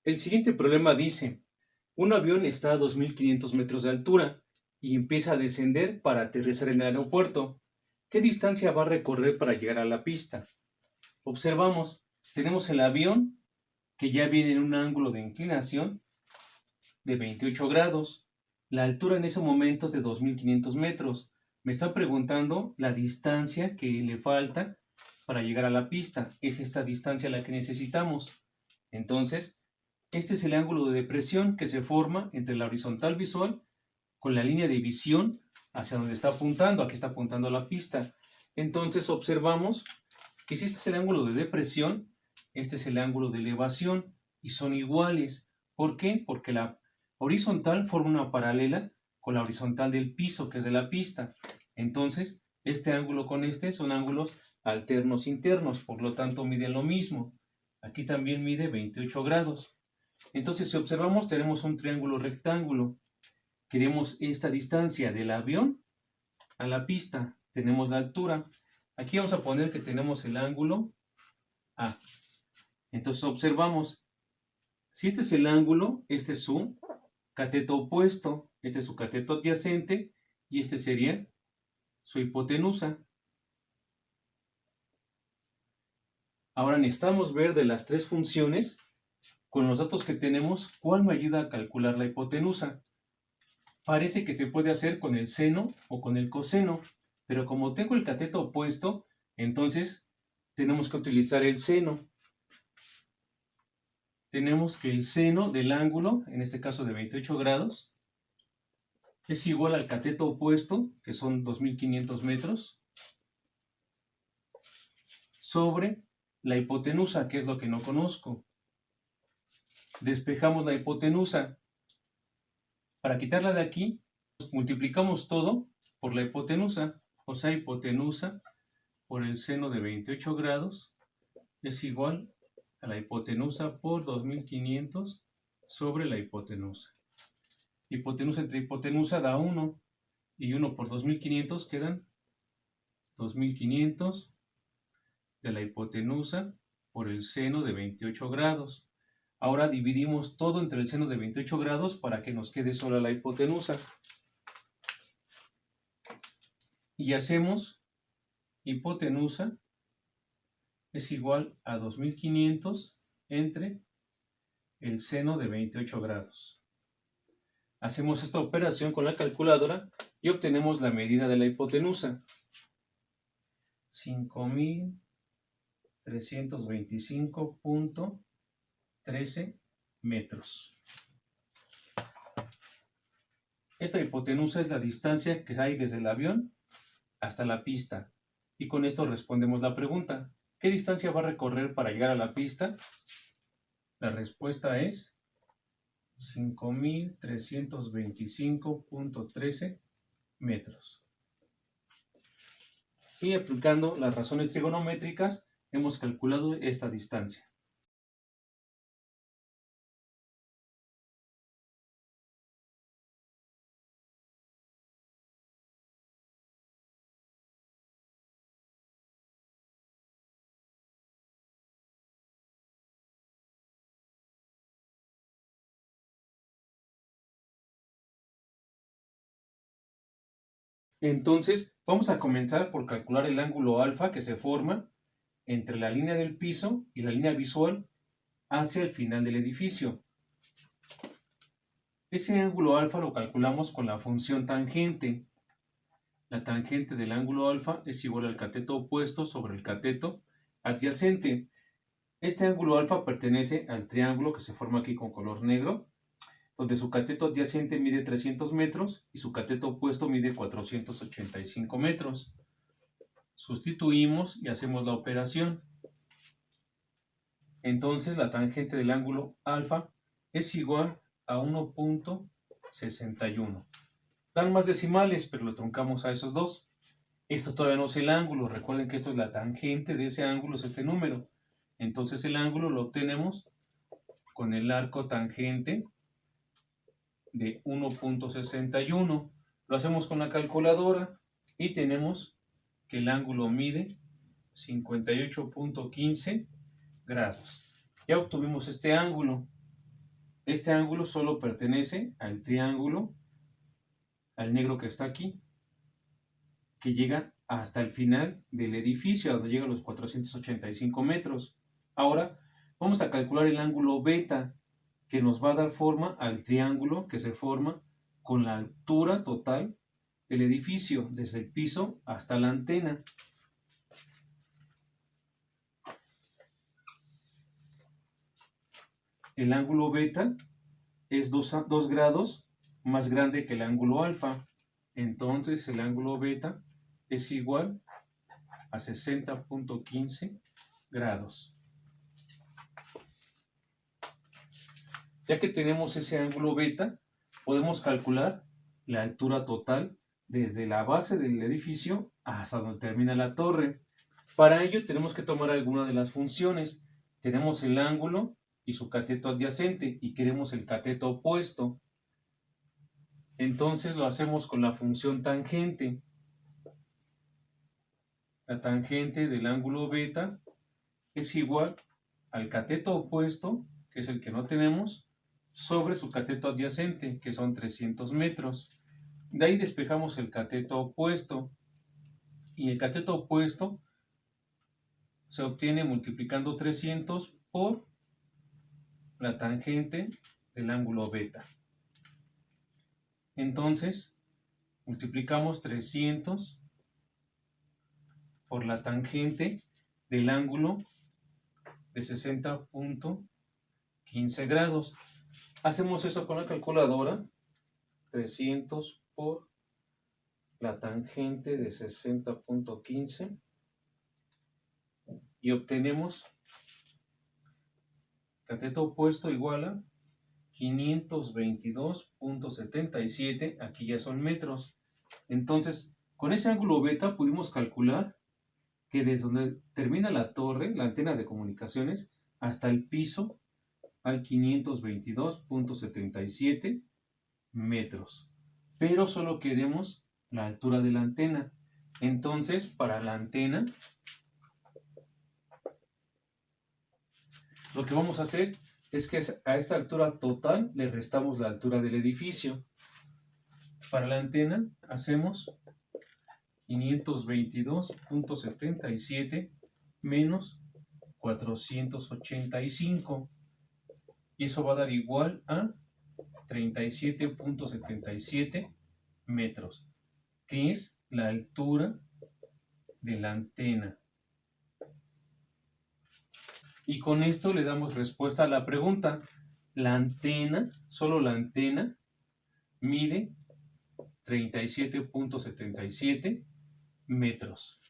El siguiente problema dice, un avión está a 2.500 metros de altura y empieza a descender para aterrizar en el aeropuerto. ¿Qué distancia va a recorrer para llegar a la pista? Observamos, tenemos el avión que ya viene en un ángulo de inclinación de 28 grados. La altura en ese momento es de 2.500 metros. Me está preguntando la distancia que le falta para llegar a la pista. Es esta distancia la que necesitamos. Entonces, este es el ángulo de depresión que se forma entre la horizontal visual con la línea de visión hacia donde está apuntando. Aquí está apuntando la pista. Entonces observamos que si este es el ángulo de depresión, este es el ángulo de elevación y son iguales. ¿Por qué? Porque la horizontal forma una paralela con la horizontal del piso, que es de la pista. Entonces, este ángulo con este son ángulos alternos internos, por lo tanto miden lo mismo. Aquí también mide 28 grados. Entonces, si observamos, tenemos un triángulo rectángulo. Queremos esta distancia del avión a la pista. Tenemos la altura. Aquí vamos a poner que tenemos el ángulo A. Entonces observamos, si este es el ángulo, este es su cateto opuesto, este es su cateto adyacente y este sería su hipotenusa. Ahora necesitamos ver de las tres funciones, con los datos que tenemos, cuál me ayuda a calcular la hipotenusa. Parece que se puede hacer con el seno o con el coseno, pero como tengo el cateto opuesto, entonces tenemos que utilizar el seno. Tenemos que el seno del ángulo, en este caso de 28 grados, es igual al cateto opuesto, que son 2.500 metros, sobre la hipotenusa, que es lo que no conozco. Despejamos la hipotenusa. Para quitarla de aquí, multiplicamos todo por la hipotenusa, o sea, hipotenusa por el seno de 28 grados es igual a la hipotenusa por 2.500 sobre la hipotenusa. Hipotenusa entre hipotenusa da 1, y 1 por 2.500 quedan 2.500 de la hipotenusa por el seno de 28 grados. Ahora dividimos todo entre el seno de 28 grados para que nos quede sola la hipotenusa. Y hacemos hipotenusa es igual a 2.500 entre el seno de 28 grados. Hacemos esta operación con la calculadora y obtenemos la medida de la hipotenusa. 5.325.13 metros. Esta hipotenusa es la distancia que hay desde el avión hasta la pista. Y con esto respondemos la pregunta: ¿qué distancia va a recorrer para llegar a la pista? La respuesta es 5.325.13 metros. Y aplicando las razones trigonométricas, hemos calculado esta distancia. Entonces, vamos a comenzar por calcular el ángulo alfa que se forma entre la línea del piso y la línea visual hacia el final del edificio. Ese ángulo alfa lo calculamos con la función tangente. La tangente del ángulo alfa es igual al cateto opuesto sobre el cateto adyacente. Este ángulo alfa pertenece al triángulo que se forma aquí con color negro, donde su cateto adyacente mide 300 metros y su cateto opuesto mide 485 metros. Sustituimos y hacemos la operación. Entonces la tangente del ángulo alfa es igual a 1.61. Dan más decimales, pero lo truncamos a esos dos. Esto todavía no es el ángulo. Recuerden que esto es la tangente de ese ángulo, es este número. Entonces el ángulo lo obtenemos con el arco tangente de 1.61. Lo hacemos con la calculadora y tenemos que el ángulo mide 58.15 grados. Ya obtuvimos este ángulo. Este ángulo solo pertenece al triángulo, al negro que está aquí, que llega hasta el final del edificio, donde llega a los 485 metros. Ahora vamos a calcular el ángulo beta, que nos va a dar forma al triángulo que se forma con la altura total del edificio, desde el piso hasta la antena. El ángulo beta es 2 grados más grande que el ángulo alfa. Entonces el ángulo beta es igual a 60.15 grados. Ya que tenemos ese ángulo beta, podemos calcular la altura total desde la base del edificio hasta donde termina la torre. Para ello tenemos que tomar alguna de las funciones. Tenemos el ángulo y su cateto adyacente y queremos el cateto opuesto. Entonces lo hacemos con la función tangente. La tangente del ángulo beta es igual al cateto opuesto, que es el que no tenemos, sobre su cateto adyacente, que son 300 metros. De ahí despejamos el cateto opuesto. Y el cateto opuesto se obtiene multiplicando 300 por la tangente del ángulo beta. Entonces, multiplicamos 300 por la tangente del ángulo de 60.15 grados. Hacemos eso con la calculadora. 300 por la tangente de 60.15 y obtenemos cateto opuesto igual a 522.77, aquí ya son metros. Entonces, con ese ángulo beta pudimos calcular que desde donde termina la torre, la antena de comunicaciones, hasta el piso, al 522.77 metros. Pero solo queremos la altura de la antena. Entonces, para la antena, lo que vamos a hacer es que a esta altura total le restamos la altura del edificio. Para la antena hacemos 522.77 menos 485. Y eso va a dar igual a 37.77 metros, que es la altura de la antena. Y con esto le damos respuesta a la pregunta. La antena, solo la antena, mide 37.77 metros.